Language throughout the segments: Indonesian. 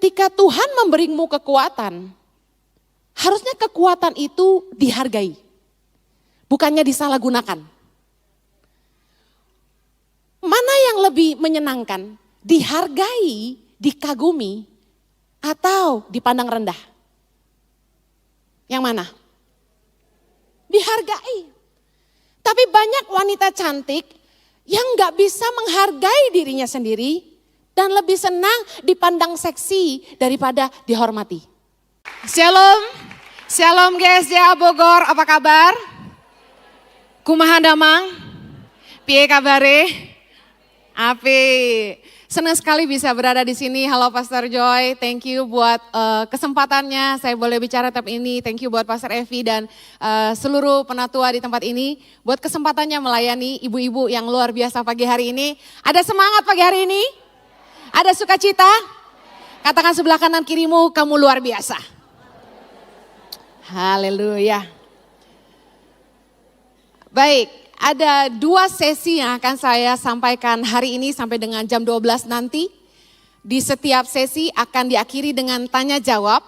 ketika Tuhan memberimu kekuatan, harusnya kekuatan itu dihargai, bukannya disalahgunakan. Mana yang lebih menyenangkan? Dihargai, dikagumi, atau dipandang rendah? Yang mana? Dihargai. Tapi banyak wanita cantik yang gak bisa menghargai dirinya sendiri dan lebih senang dipandang seksi daripada dihormati. Shalom, shalom GSJA Bogor, apa kabar? Kumaha damang? Piye kabare? Api, senang sekali bisa berada di sini. Halo Pastor Joy, thank you buat kesempatannya. Saya boleh bicara tahap ini. Thank you buat Pastor Evi dan seluruh penatua di tempat ini. Buat kesempatannya melayani ibu-ibu yang luar biasa pagi hari ini. Ada semangat pagi hari ini? Ada sukacita? Katakan sebelah kanan kirimu, kamu luar biasa. Haleluya. Baik. Ada 2 sesi yang akan saya sampaikan hari ini sampai dengan jam 12 nanti. Di setiap sesi akan diakhiri dengan tanya jawab.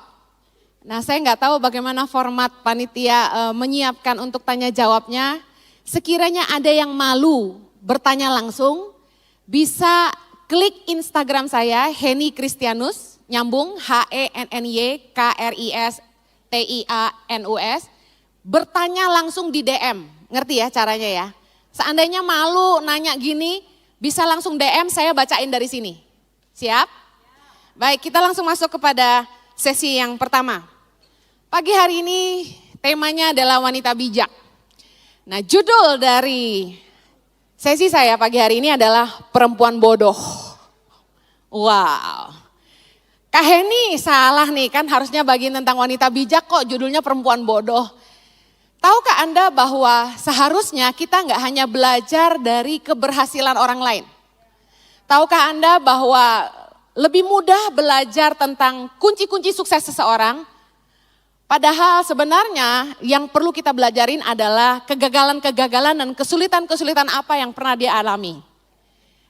Nah, saya nggak tahu bagaimana format panitia menyiapkan untuk tanya jawabnya. Sekiranya ada yang malu bertanya langsung, bisa klik Instagram saya, Henny Kristianus, nyambung HENNY KRISTIANUS, bertanya langsung di DM. Ngerti ya caranya ya. Seandainya malu nanya gini, bisa langsung DM, saya bacain dari sini. Siap? Baik, kita langsung masuk kepada sesi yang pertama. Pagi hari ini temanya adalah wanita bijak. Nah, judul dari sesi saya pagi hari ini adalah perempuan bodoh. Wow. Kak Heni salah nih, kan harusnya bagian tentang wanita bijak, kok judulnya perempuan bodoh. Tahukah Anda bahwa seharusnya kita nggak hanya belajar dari keberhasilan orang lain? Tahukah Anda bahwa lebih mudah belajar tentang kunci-kunci sukses seseorang? Padahal sebenarnya yang perlu kita belajarin adalah kegagalan-kegagalan dan kesulitan-kesulitan apa yang pernah dia alami.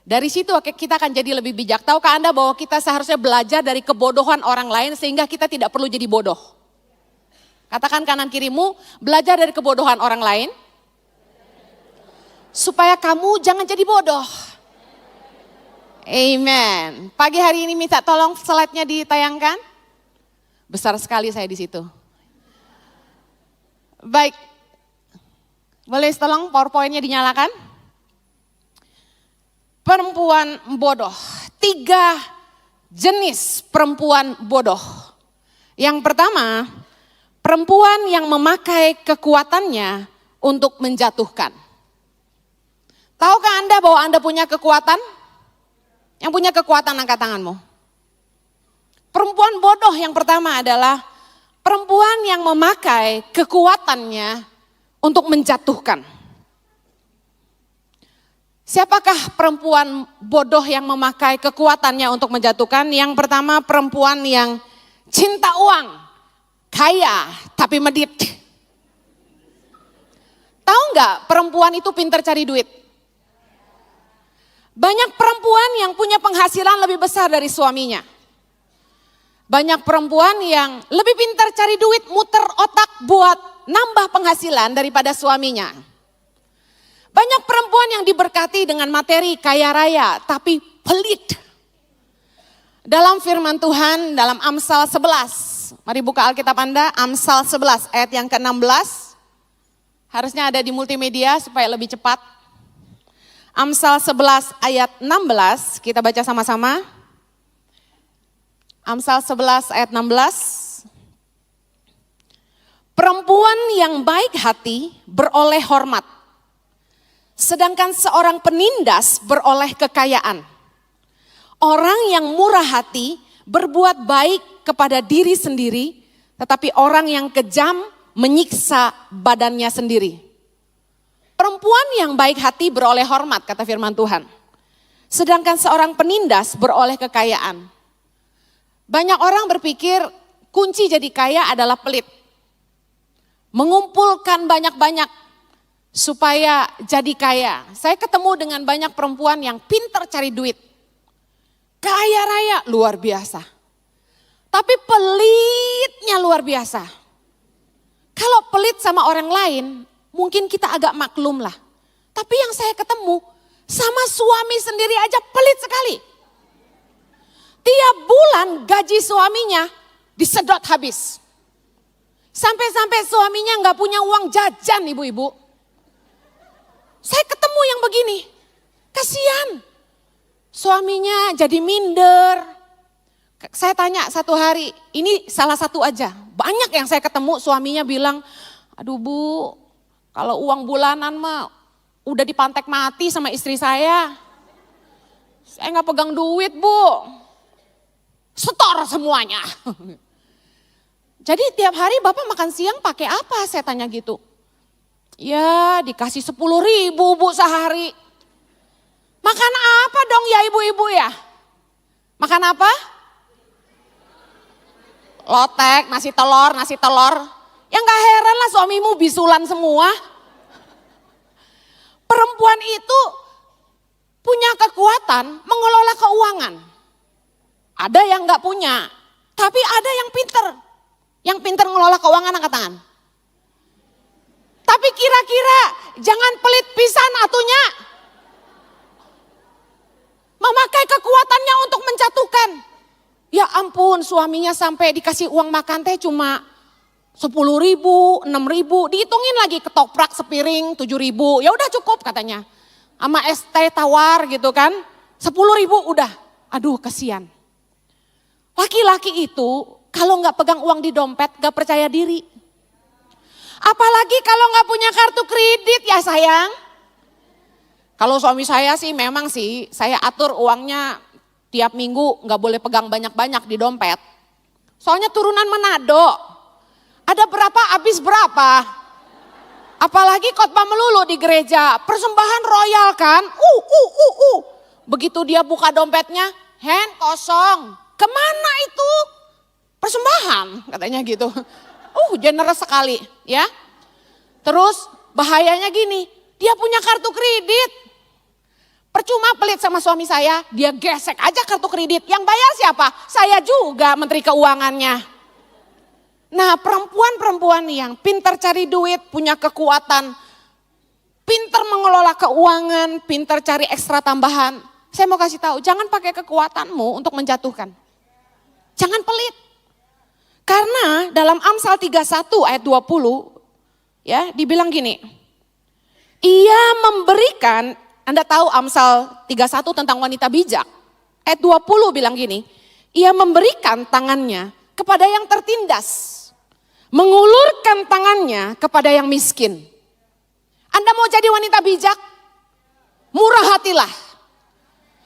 Dari situ kita akan jadi lebih bijak. Tahukah Anda bahwa kita seharusnya belajar dari kebodohan orang lain sehingga kita tidak perlu jadi bodoh? Katakan kanan kirimu, belajar dari kebodohan orang lain, supaya kamu jangan jadi bodoh. Amen. Pagi hari ini minta tolong slide-nya ditayangkan. Besar sekali saya di situ. Baik, boleh tolong PowerPoint-nya dinyalakan. Perempuan bodoh, 3 jenis perempuan bodoh. Yang pertama, perempuan yang memakai kekuatannya untuk menjatuhkan. Tahukah Anda bahwa Anda punya kekuatan? Yang punya kekuatan angkat tanganmu. Perempuan bodoh yang pertama adalah perempuan yang memakai kekuatannya untuk menjatuhkan. Siapakah perempuan bodoh yang memakai kekuatannya untuk menjatuhkan? Yang pertama, perempuan yang cinta uang. Kaya tapi medit. Tahu nggak perempuan itu pintar cari duit? Banyak perempuan yang punya penghasilan lebih besar dari suaminya. Banyak perempuan yang lebih pintar cari duit, muter otak buat nambah penghasilan daripada suaminya. Banyak perempuan yang diberkati dengan materi kaya raya tapi pelit. Dalam firman Tuhan dalam Amsal 11. Mari buka Alkitab Anda, Amsal 11 ayat yang ke-16. Harusnya ada di multimedia supaya lebih cepat. Amsal 11 ayat 16, kita baca sama-sama. Amsal 11 ayat 16. Perempuan yang baik hati beroleh hormat, sedangkan seorang penindas beroleh kekayaan. Orang yang murah hati berbuat baik kepada diri sendiri, tetapi orang yang kejam menyiksa badannya sendiri. Perempuan yang baik hati beroleh hormat, kata firman Tuhan. Sedangkan seorang penindas beroleh kekayaan. Banyak orang berpikir kunci jadi kaya adalah pelit. Mengumpulkan banyak-banyak supaya jadi kaya. Saya ketemu dengan banyak perempuan yang pintar cari duit. Kaya raya luar biasa. Tapi pelitnya luar biasa. Kalau pelit sama orang lain, mungkin kita agak maklum lah. Tapi yang saya ketemu, sama suami sendiri aja pelit sekali. Tiap bulan gaji suaminya disedot habis. Sampai-sampai suaminya nggak punya uang jajan ibu-ibu. Saya ketemu yang begini, kasihan. Suaminya jadi minder. Saya tanya satu hari, ini salah satu aja. Banyak yang saya ketemu suaminya bilang, aduh Bu, kalau uang bulanan mah udah dipantek mati sama istri saya. Saya nggak pegang duit Bu, setor semuanya. Jadi tiap hari Bapak makan siang pakai apa? Saya tanya gitu. Ya dikasih 10.000 Bu sehari. Makan apa dong ya ibu-ibu ya? Makan apa? Lotek, nasi telur. Ya gak heran lah suamimu bisulan semua. Perempuan itu punya kekuatan mengelola keuangan. Ada yang gak punya, tapi ada yang pinter. Yang pinter mengelola keuangan angkat tangan. Tapi kira-kira jangan pelit pisan atunya. Memakai kekuatannya untuk menjatuhkan. Ya ampun, suaminya sampai dikasih uang makan teh cuma 10.000, 6.000, dihitungin lagi ketoprak sepiring 7.000, ya udah cukup katanya. Sama es teh tawar gitu kan, 10.000 udah, aduh kasihan. Laki-laki itu kalau nggak pegang uang di dompet nggak percaya diri. Apalagi kalau nggak punya kartu kredit ya sayang. Kalau suami saya sih memang sih saya atur uangnya tiap minggu nggak boleh pegang banyak-banyak di dompet. Soalnya turunan Manado. Ada berapa habis berapa. Apalagi khotbah melulu di gereja. Persembahan royal kan. Begitu dia buka dompetnya, hand kosong. Kemana itu? Persembahan katanya gitu. Generous sekali ya. Terus bahayanya gini, dia punya kartu kredit. Percuma pelit sama suami saya, dia gesek aja kartu kredit. Yang bayar siapa? Saya juga menteri keuangannya. Nah perempuan-perempuan yang pintar cari duit, punya kekuatan, pintar mengelola keuangan, pintar cari ekstra tambahan. Saya mau kasih tahu, jangan pakai kekuatanmu untuk menjatuhkan. Jangan pelit. Karena dalam Amsal 31 ayat 20, ya dibilang gini. Ia memberikan, Anda tahu Amsal 31 tentang wanita bijak. Ayat 20 bilang gini, ia memberikan tangannya kepada yang tertindas. Mengulurkan tangannya kepada yang miskin. Anda mau jadi wanita bijak? Murah hatilah.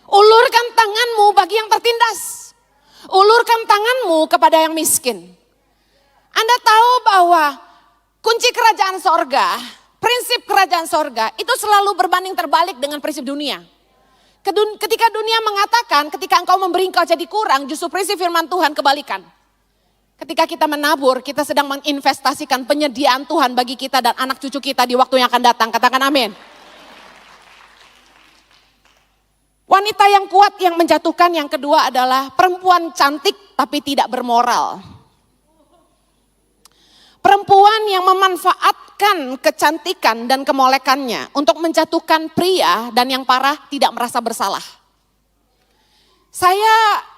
Ulurkan tanganmu bagi yang tertindas. Ulurkan tanganmu kepada yang miskin. Anda tahu bahwa kunci kerajaan sorga, prinsip kerajaan sorga itu selalu berbanding terbalik dengan prinsip dunia. Ketika dunia mengatakan ketika engkau memberi engkau jadi kurang, justru prinsip firman Tuhan kebalikan. Ketika kita menabur, kita sedang menginvestasikan penyediaan Tuhan bagi kita dan anak cucu kita di waktu yang akan datang. Katakan amin. Wanita yang kuat yang menjatuhkan yang kedua adalah perempuan cantik tapi tidak bermoral. Perempuan yang memanfaatkan kecantikan dan kemolekannya untuk menjatuhkan pria dan yang parah tidak merasa bersalah. Saya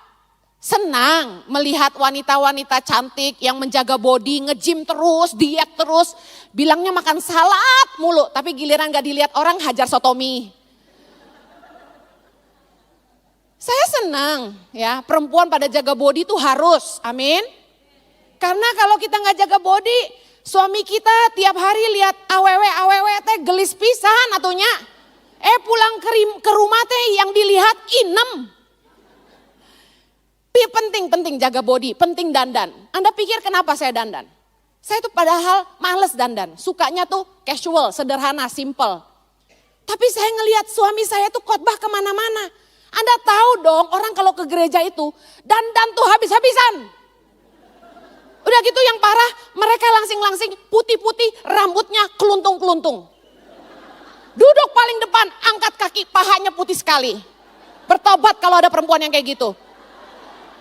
senang melihat wanita-wanita cantik yang menjaga body, nge-gym terus, diet terus, bilangnya makan salad mulu, tapi giliran gak dilihat orang hajar sotomi. Saya senang ya, perempuan pada jaga body itu harus, amin. Karena kalau kita gak jaga body, suami kita tiap hari lihat awewe teh gelis pisan atunya. Pulang ke rumah teh yang dilihat inem. Penting jaga body, penting dandan. Anda pikir kenapa saya dandan? Saya tuh padahal males dandan, sukanya tuh casual, sederhana, simple. Tapi saya ngelihat suami saya tuh khotbah kemana-mana. Anda tahu dong orang kalau ke gereja itu dandan tuh habis-habisan. Udah gitu yang parah mereka langsing-langsing putih-putih rambutnya keluntung-keluntung. Duduk paling depan angkat kaki pahanya putih sekali. Bertobat kalau ada perempuan yang kayak gitu.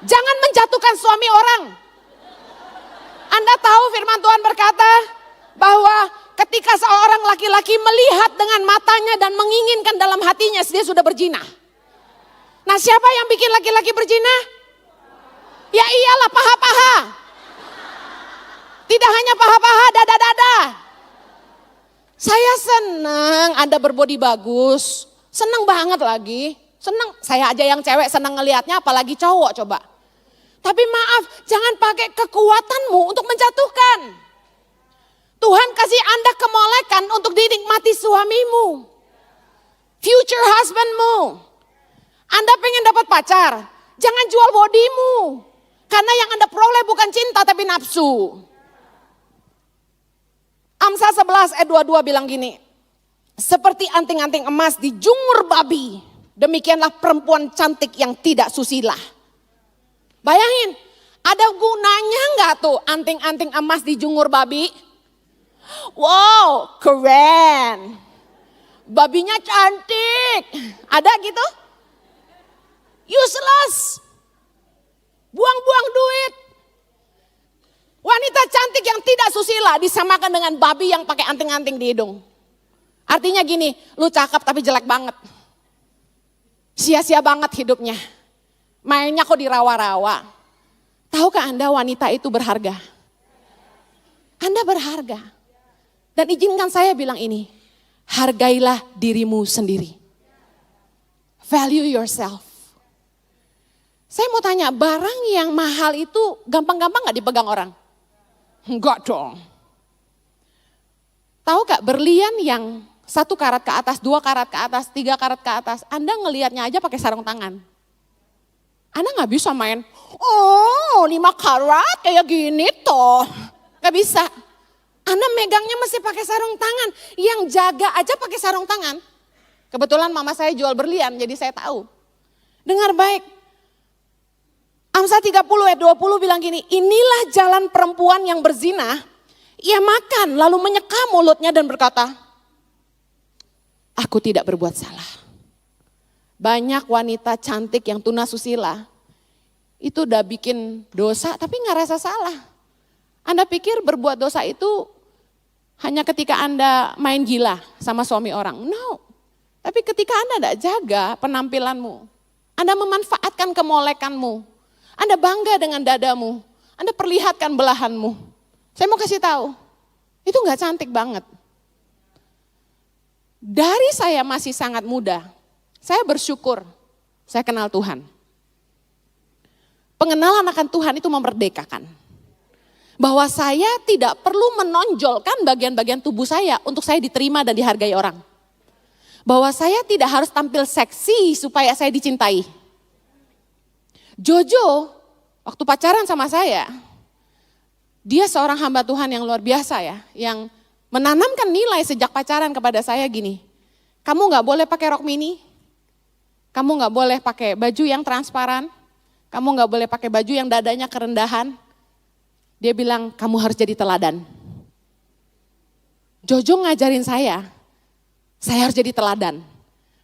Jangan menjatuhkan suami orang. Anda tahu firman Tuhan berkata bahwa ketika seorang laki-laki melihat dengan matanya dan menginginkan dalam hatinya, dia sudah berzina. Nah, siapa yang bikin laki-laki berzina? Ya iyalah paha-paha. Tidak hanya paha-paha, dada-dada. Saya senang Anda berbodi bagus. Senang banget lagi. Senang, saya aja yang cewek senang ngelihatnya, apalagi cowok coba. Tapi maaf, jangan pakai kekuatanmu untuk menjatuhkan. Tuhan kasih Anda kemolekan untuk dinikmati suamimu. Future husbandmu. Anda pengen dapat pacar, jangan jual bodimu. Karena yang Anda peroleh bukan cinta tapi nafsu. Amsal 11 ayat 22 bilang gini. Seperti anting-anting emas dijungur babi, demikianlah perempuan cantik yang tidak susila. Bayangin, ada gunanya nggak tuh anting-anting emas dijungur babi? Wow, keren. Babinya cantik. Ada gitu? Useless. Buang-buang duit. Wanita cantik yang tidak susila disamakan dengan babi yang pakai anting-anting di hidung. Artinya gini, lu cakep tapi jelek banget. Sia-sia banget hidupnya. Mainnya kok dirawa-rawa. Tahukah Anda wanita itu berharga? Anda berharga. Dan izinkan saya bilang ini. Hargailah dirimu sendiri. Value yourself. Saya mau tanya, barang yang mahal itu gampang-gampang gak dipegang orang? Enggak dong. Tahu gak berlian yang 1 karat ke atas, 2 karat ke atas, 3 karat ke atas. Anda ngelihatnya aja pakai sarung tangan. Anda gak bisa main, oh 5 karat kayak gini toh. Gak bisa. Anda megangnya mesti pakai sarung tangan. Yang jaga aja pakai sarung tangan. Kebetulan mama saya jual berlian jadi saya tahu. Dengar baik. Amsal 30 ayat 20 bilang gini, inilah jalan perempuan yang berzina. Ia makan lalu menyeka mulutnya dan berkata, aku tidak berbuat salah. Banyak wanita cantik yang tunasusila, itu udah bikin dosa tapi gak rasa salah. Anda pikir berbuat dosa itu hanya ketika Anda main gila sama suami orang? No. Tapi ketika Anda tidak jaga penampilanmu, Anda memanfaatkan kemolekanmu, Anda bangga dengan dadamu, Anda perlihatkan belahanmu. Saya mau kasih tahu, itu gak cantik banget. Dari saya masih sangat muda, saya bersyukur saya kenal Tuhan. Pengenalan akan Tuhan itu memerdekakan. Bahwa saya tidak perlu menonjolkan bagian-bagian tubuh saya untuk saya diterima dan dihargai orang. Bahwa saya tidak harus tampil seksi supaya saya dicintai. Jojo waktu pacaran sama saya, dia seorang hamba Tuhan yang luar biasa ya, yang menanamkan nilai sejak pacaran kepada saya gini, kamu gak boleh pakai rok mini, kamu gak boleh pakai baju yang transparan, kamu gak boleh pakai baju yang dadanya kerendahan. Dia bilang, kamu harus jadi teladan. Jojo ngajarin saya harus jadi teladan.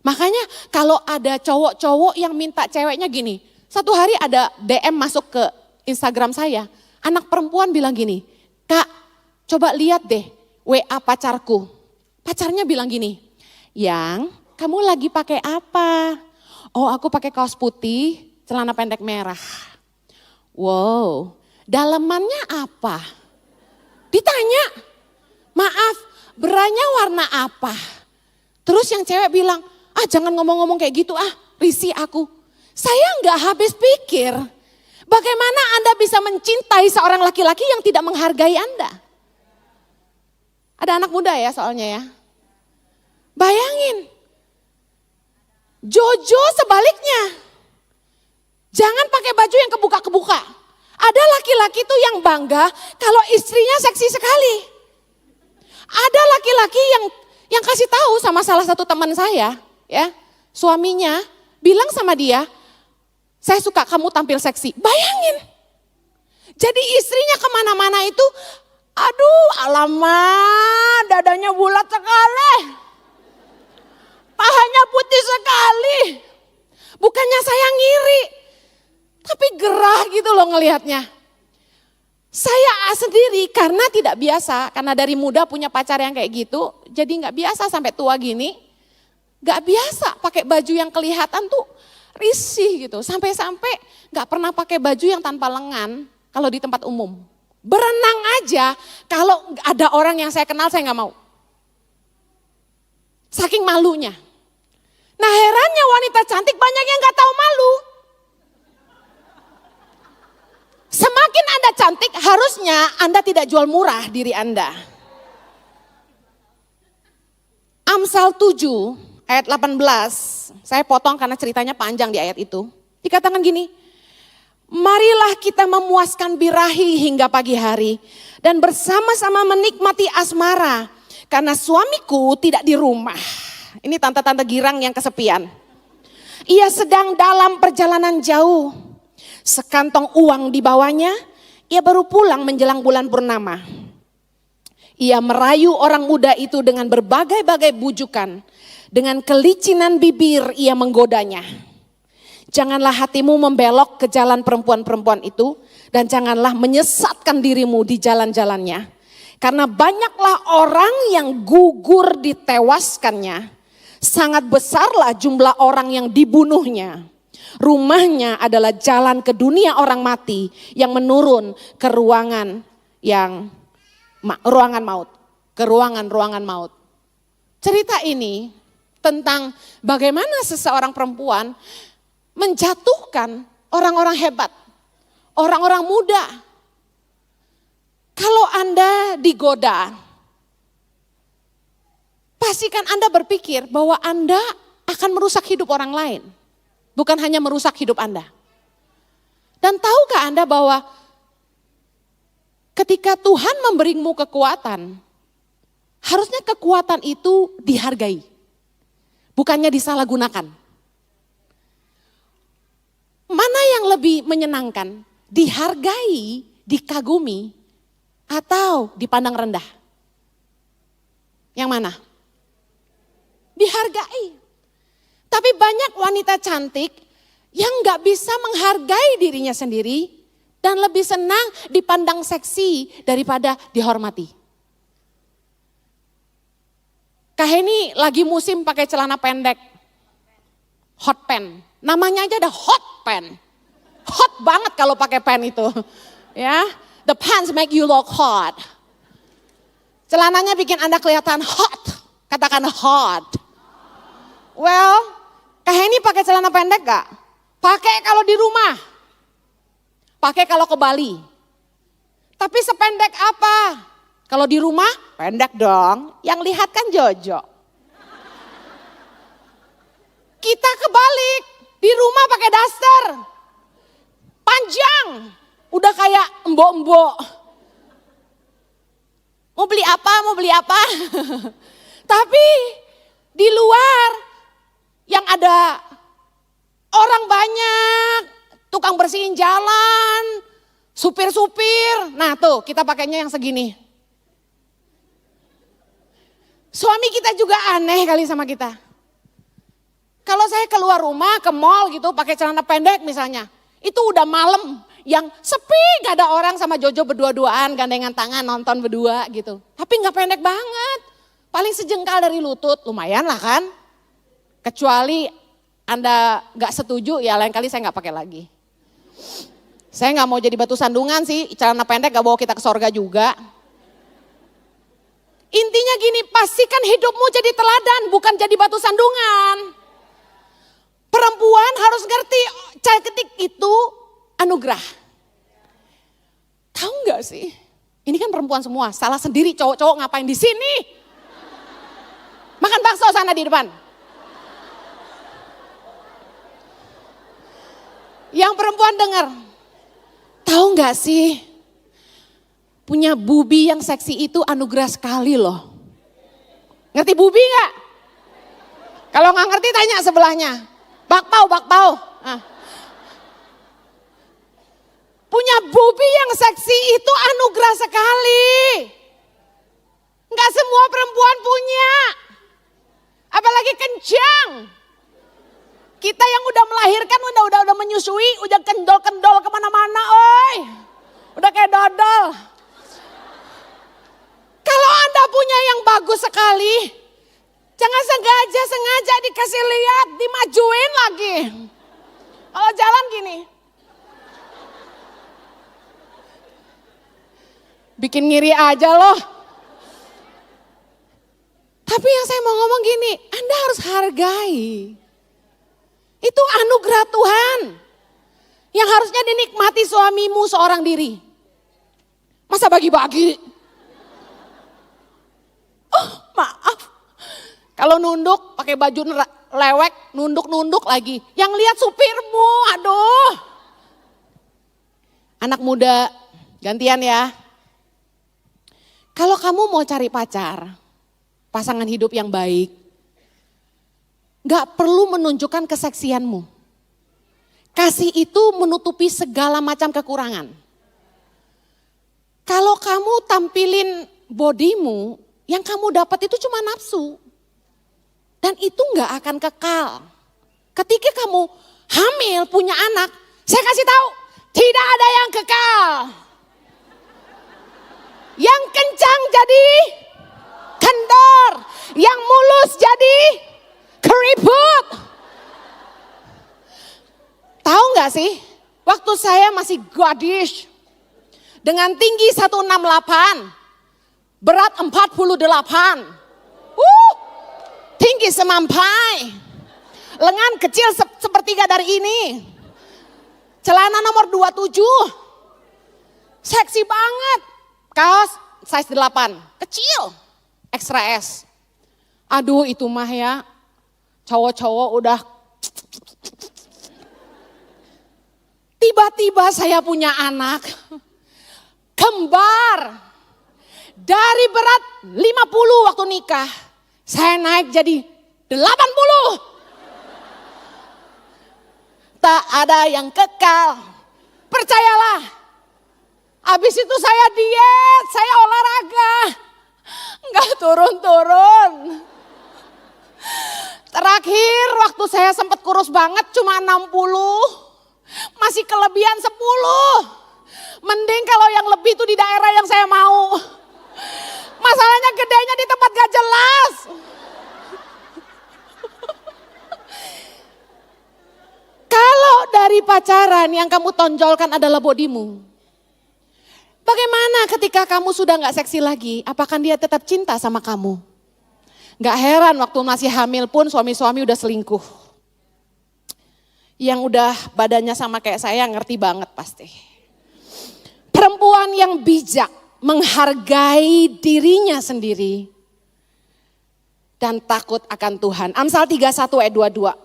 Makanya kalau ada cowok-cowok yang minta ceweknya gini, satu hari ada DM masuk ke Instagram saya, anak perempuan bilang gini, Kak coba lihat deh WA pacarku. Pacarnya bilang gini, Yang kamu lagi pakai apa? Oh aku pakai kaos putih, celana pendek merah. Wow. Dalemannya apa? Ditanya, maaf beranya warna apa? Terus yang cewek bilang, jangan ngomong-ngomong kayak gitu risih aku. Saya nggak habis pikir, bagaimana Anda bisa mencintai seorang laki-laki yang tidak menghargai Anda? Ada anak muda ya soalnya ya. Bayangin, Jojo sebaliknya, jangan pakai baju yang kebuka-kebuka. Ada laki-laki tuh yang bangga kalau istrinya seksi sekali. Ada laki-laki yang kasih tahu sama salah satu teman saya, ya, suaminya bilang sama dia, saya suka kamu tampil seksi. Bayangin, jadi istrinya kemana-mana itu, aduh alamak dadanya bulat sekali, pahanya putih sekali. Bukannya saya ngiri, Tapi gerah gitu loh ngelihatnya. Saya sendiri karena tidak biasa, karena dari muda punya pacar yang kayak gitu, jadi nggak biasa sampai tua gini, nggak biasa pakai baju yang kelihatan tuh risih gitu, sampai-sampai nggak pernah pakai baju yang tanpa lengan kalau di tempat umum. Berenang aja kalau ada orang yang saya kenal saya nggak mau, saking malunya. Nah herannya wanita cantik banyak yang nggak tahu malu. Semakin Anda cantik, harusnya Anda tidak jual murah diri Anda. Amsal 7 ayat 18, saya potong karena ceritanya panjang di ayat itu. Dikatakan gini, marilah kita memuaskan birahi hingga pagi hari dan bersama-sama menikmati asmara karena suamiku tidak di rumah. Ini tante-tante girang yang kesepian. Ia sedang dalam perjalanan jauh. Sekantong uang dibawanya, ia baru pulang menjelang bulan purnama. Ia merayu orang muda itu dengan berbagai-bagai bujukan. Dengan kelicinan bibir ia menggodanya. Janganlah hatimu membelok ke jalan perempuan-perempuan itu. Dan janganlah menyesatkan dirimu di jalan-jalannya. Karena banyaklah orang yang gugur ditewaskannya. Sangat besarlah jumlah orang yang dibunuhnya. Rumahnya adalah jalan ke dunia orang mati yang menurun ke ruangan maut, ke ruangan maut. Cerita ini tentang bagaimana seseorang perempuan menjatuhkan orang-orang hebat, orang-orang muda. Kalau Anda digoda, pastikan Anda berpikir bahwa Anda akan merusak hidup orang lain. Bukan hanya merusak hidup Anda. Dan tahukah Anda bahwa ketika Tuhan memberimu kekuatan, harusnya kekuatan itu dihargai. Bukannya disalahgunakan. Mana yang lebih menyenangkan? Dihargai, dikagumi, atau dipandang rendah? Yang mana? Dihargai. Tapi banyak wanita cantik yang gak bisa menghargai dirinya sendiri dan lebih senang dipandang seksi daripada dihormati. Kak Heni lagi musim pakai celana pendek, hot pen. Namanya aja ada hot pen. Hot banget kalau pakai pen itu. Ya, the pants make you look hot. Celananya bikin Anda kelihatan hot. Katakan hot. Well, Kak Heni pakai celana pendek gak? Pakai kalau di rumah. Pakai kalau ke Bali. Tapi sependek apa? Kalau di rumah, pendek dong. Yang lihat kan Jojo. Kita kebalik. Di rumah pakai daster. Panjang. Udah kayak embok-embok. Mau beli apa? Mau beli apa? Tapi di luar yang ada orang banyak, tukang bersihin jalan, supir-supir. Nah tuh kita pakainya yang segini. Suami kita juga aneh kali sama kita. Kalau saya keluar rumah ke mall gitu pakai celana pendek misalnya. Itu udah malam yang sepi, gak ada orang sama Jojo berdua-duaan, gandengan tangan nonton berdua gitu. Tapi gak pendek banget, paling sejengkal dari lutut, lumayan lah kan. Kecuali Anda gak setuju, ya lain kali saya gak pakai lagi. Saya gak mau jadi batu sandungan sih, celana pendek gak bawa kita ke sorga juga. Intinya gini, pastikan hidupmu jadi teladan, bukan jadi batu sandungan. Perempuan harus ngerti, cantik itu anugerah. Tahu gak sih, ini kan perempuan semua, salah sendiri cowok-cowok ngapain di sini? Makan bakso sana di depan. Yang perempuan dengar, tahu nggak sih, punya bubi yang seksi itu anugerah sekali loh. Ngerti bubi nggak? Kalau nggak ngerti tanya sebelahnya. Bakpao. Nah. Punya bubi yang seksi itu anugerah sekali. Nggak semua perempuan punya, apalagi kencang. Kita yang udah melahirkan, udah menyusui, udah kendol-kendol kemana-mana, oi. Udah kayak dodol. Kalau Anda punya yang bagus sekali, jangan sengaja dikasih lihat, dimajuin lagi. Kalau jalan gini. Bikin ngiri aja loh. Tapi yang saya mau ngomong gini, Anda harus hargai. Itu anugerah Tuhan. Yang harusnya dinikmati suamimu seorang diri. Masa bagi-bagi? Oh, maaf. Kalau nunduk pakai baju lewek, nunduk-nunduk lagi. Yang lihat supirmu, aduh. Anak muda, gantian ya. Kalau kamu mau cari pacar, pasangan hidup yang baik, gak perlu menunjukkan keseksianmu. Kasih itu menutupi segala macam kekurangan. Kalau kamu tampilin bodimu, yang kamu dapat itu cuma nafsu. Dan itu gak akan kekal. Ketika kamu hamil punya anak, saya kasih tahu, tidak ada yang kekal. Yang kencang jadi kendor, yang mulus jadi keriput. Tahu gak sih, waktu saya masih gadis, dengan tinggi 168, berat 48, tinggi semampai, lengan kecil sepertiga dari ini, celana nomor 27, seksi banget, kaos size 8, kecil, extra S. Aduh itu mah ya, cowok-cowok udah. Tiba-tiba saya punya anak, kembar. Dari berat 50 waktu nikah, saya naik jadi 80. Tak ada yang kekal, percayalah. Habis itu saya diet, saya olahraga. Enggak turun-turun. Terakhir waktu saya sempat kurus banget cuma 60. Masih kelebihan 10. Mending kalau yang lebih itu di daerah yang saya mau. Masalahnya gedenya di tempat gak jelas. Kalau dari pacaran yang kamu tonjolkan adalah bodimu. Bagaimana ketika kamu sudah gak seksi lagi, apakah dia tetap cinta sama kamu? Gak heran waktu masih hamil pun suami-suami udah selingkuh. Yang udah badannya sama kayak saya ngerti banget pasti. Perempuan yang bijak menghargai dirinya sendiri dan takut akan Tuhan. Amsal 31 ayat 22.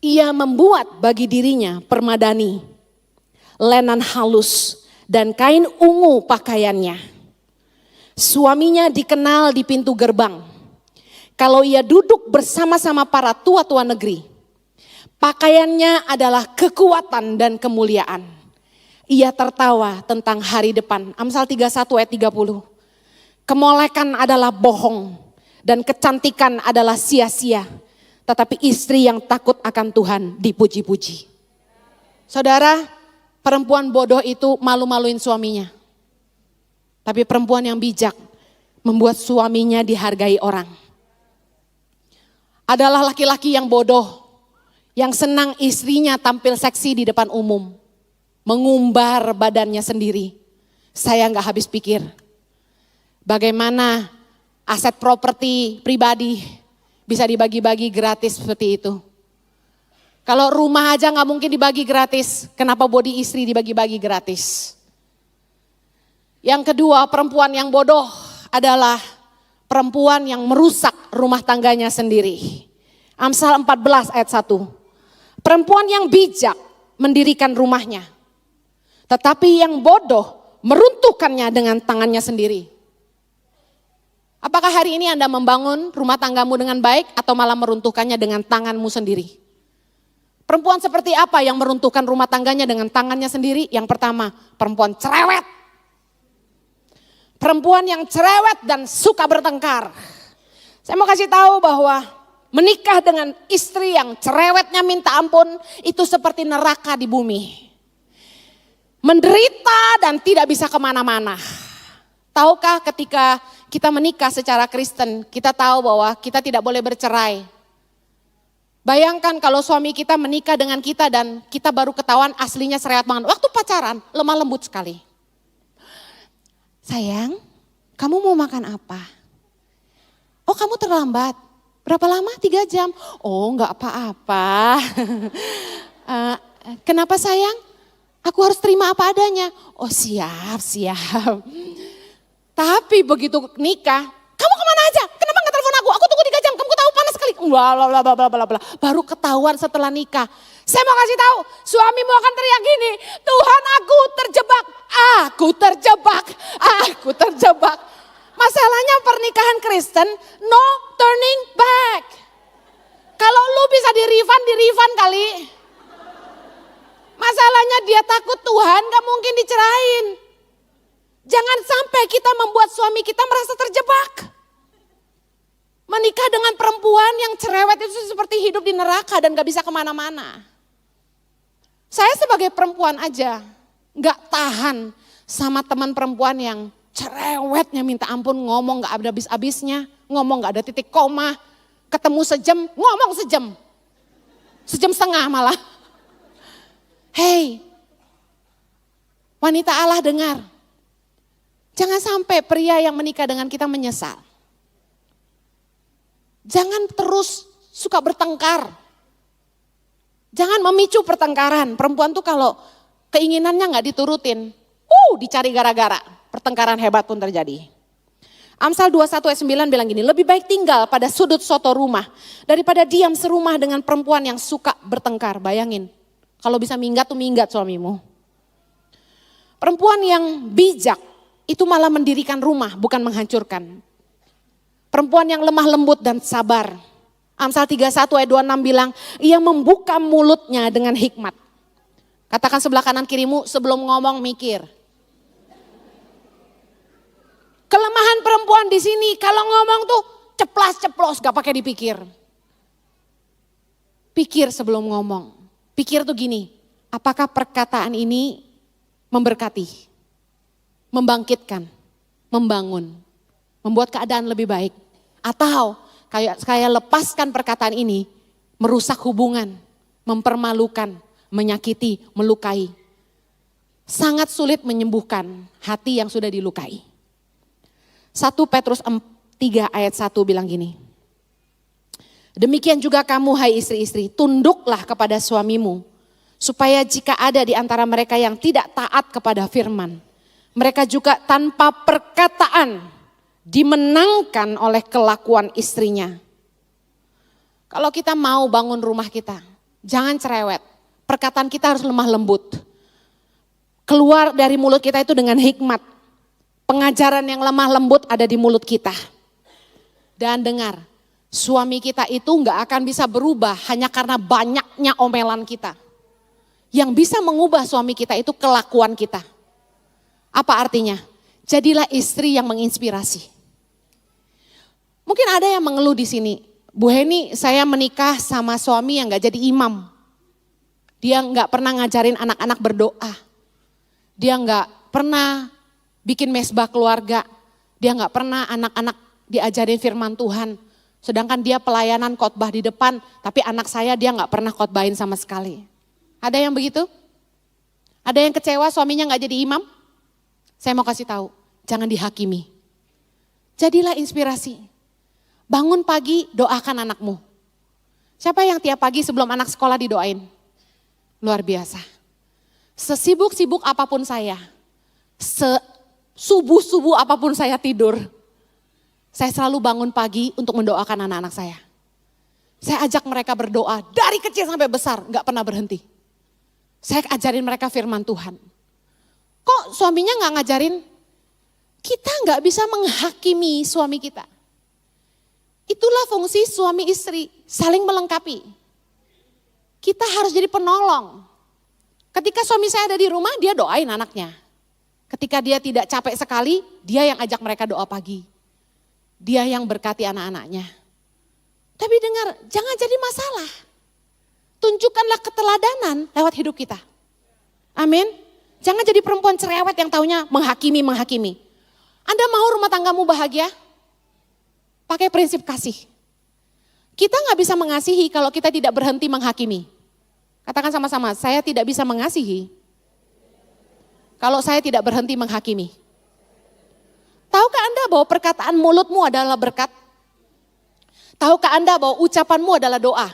Ia membuat bagi dirinya permadani, lenan halus, dan kain ungu pakaiannya. Suaminya dikenal di pintu gerbang. Kalau ia duduk bersama-sama para tua-tua negeri, pakaiannya adalah kekuatan dan kemuliaan. Ia tertawa tentang hari depan. Amsal 31 ayat 30. Kemolekan adalah bohong dan kecantikan adalah sia-sia. Tetapi istri yang takut akan Tuhan dipuji-puji. Saudara, perempuan bodoh itu malu-maluin suaminya. Tapi perempuan yang bijak membuat suaminya dihargai orang. Adalah laki-laki yang bodoh, yang senang istrinya tampil seksi di depan umum. Mengumbar badannya sendiri. Saya gak habis pikir. Bagaimana aset properti pribadi bisa dibagi-bagi gratis seperti itu. Kalau rumah aja gak mungkin dibagi gratis, kenapa body istri dibagi-bagi gratis? Yang kedua, perempuan yang bodoh adalah perempuan yang merusak rumah tangganya sendiri. Amsal 14 ayat 1. Perempuan yang bijak mendirikan rumahnya, tetapi yang bodoh meruntuhkannya dengan tangannya sendiri. Apakah hari ini Anda membangun rumah tanggamu dengan baik atau malah meruntuhkannya dengan tanganmu sendiri? Perempuan seperti apa yang meruntuhkan rumah tangganya dengan tangannya sendiri? Yang pertama, perempuan cerewet. Perempuan yang cerewet dan suka bertengkar. Saya mau kasih tahu bahwa Menikah dengan istri yang cerewetnya minta ampun, itu seperti neraka di bumi. Menderita dan tidak bisa kemana-mana. Tahukah ketika kita menikah secara Kristen, kita tahu bahwa kita tidak boleh bercerai. Bayangkan kalau suami kita menikah dengan kita dan kita baru ketahuan aslinya cerewet banget. Waktu pacaran, lemah lembut sekali. Sayang, kamu mau makan apa? Oh, kamu terlambat. Berapa lama? 3 jam. Oh, enggak apa-apa. Kenapa sayang? Aku harus terima apa adanya. Oh, siap. Tapi begitu nikah, kamu kemana aja? Kenapa nggak telepon aku? Aku tunggu 3 jam, kamu tahu panas sekali. Bla. Baru ketahuan setelah nikah. Saya mau kasih tahu, suamimu akan teriak gini, Tuhan aku terjebak. Masalahnya pernikahan Kristen, no turning back. Kalau lu bisa di refund kali. Masalahnya dia takut Tuhan gak mungkin dicerain. Jangan sampai kita membuat suami kita merasa terjebak. Menikah dengan perempuan yang cerewet itu seperti hidup di neraka dan gak bisa kemana-mana. Saya sebagai perempuan aja gak tahan sama teman perempuan yang cerewetnya minta ampun, ngomong gak ada habis-habisnya, ngomong gak ada titik koma, ketemu sejam, ngomong sejam. Sejam setengah malah. Hei, wanita Allah dengar. Jangan sampai pria yang menikah dengan kita menyesal. Jangan terus suka bertengkar. Jangan memicu pertengkaran. Perempuan tuh kalau keinginannya gak diturutin, dicari gara-gara. Pertengkaran hebat pun terjadi. Amsal 21 ayat 9 bilang gini, lebih baik tinggal pada sudut soto rumah daripada diam serumah dengan perempuan yang suka bertengkar. Bayangin, kalau bisa minggat tuh minggat suamimu. Perempuan yang bijak itu malah mendirikan rumah, bukan menghancurkan. Perempuan yang lemah lembut dan sabar. Amsal 31 ayat 26 bilang, ia membuka mulutnya dengan hikmat. Katakan sebelah kanan kirimu, sebelum ngomong mikir. Kelemahan perempuan di sini, kalau ngomong tuh ceplas-ceplos, gak pakai dipikir. Pikir sebelum ngomong. Pikir tuh gini, apakah perkataan ini memberkati, membangkitkan, membangun, membuat keadaan lebih baik. Atau kayak lepaskan perkataan ini, merusak hubungan, mempermalukan, menyakiti, melukai. Sangat sulit menyembuhkan hati yang sudah dilukai. 1 Petrus 3 ayat 1 bilang gini. Demikian juga kamu hai istri-istri, tunduklah kepada suamimu. Supaya jika ada di antara mereka yang tidak taat kepada firman, mereka juga tanpa perkataan dimenangkan oleh kelakuan istrinya. Kalau kita mau bangun rumah kita, jangan cerewet. Perkataan kita harus lemah lembut. Keluar dari mulut kita itu dengan hikmat. Pengajaran yang lemah lembut ada di mulut kita. Dan dengar, suami kita itu gak akan bisa berubah hanya karena banyaknya omelan kita. Yang bisa mengubah suami kita itu kelakuan kita. Apa artinya? Jadilah istri yang menginspirasi. Mungkin ada yang mengeluh di sini. Bu Heni, saya menikah sama suami yang gak jadi imam. Dia gak pernah ngajarin anak-anak berdoa. Dia gak pernah bikin mesbah keluarga, dia gak pernah anak-anak diajarin firman Tuhan. Sedangkan dia pelayanan khotbah di depan, tapi anak saya dia gak pernah khotbahin sama sekali. Ada yang begitu? Ada yang kecewa suaminya gak jadi imam? Saya mau kasih tahu, jangan dihakimi. Jadilah inspirasi. Bangun pagi, doakan anakmu. Siapa yang tiap pagi sebelum anak sekolah didoain? Luar biasa. Sesibuk-sibuk apapun saya, subuh-subuh apapun saya tidur, saya selalu bangun pagi untuk mendoakan anak-anak saya. Saya ajak mereka berdoa dari kecil sampai besar, gak pernah berhenti. Saya ajarin mereka firman Tuhan. Kok suaminya gak ngajarin? Kita gak bisa menghakimi suami kita. Itulah fungsi suami istri, saling melengkapi. Kita harus jadi penolong. Ketika suami saya ada di rumah, dia doain anaknya. Ketika dia tidak capek sekali, dia yang ajak mereka doa pagi. Dia yang berkati anak-anaknya. Tapi dengar, jangan jadi masalah. Tunjukkanlah keteladanan lewat hidup kita. Amin. Jangan jadi perempuan cerewet yang taunya menghakimi. Anda mau rumah tanggamu bahagia? Pakai prinsip kasih. Kita nggak bisa mengasihi kalau kita tidak berhenti menghakimi. Katakan sama-sama, saya tidak bisa mengasihi kalau saya tidak berhenti menghakimi. Tahukah Anda bahwa perkataan mulutmu adalah berkat? Tahukah Anda bahwa ucapanmu adalah doa?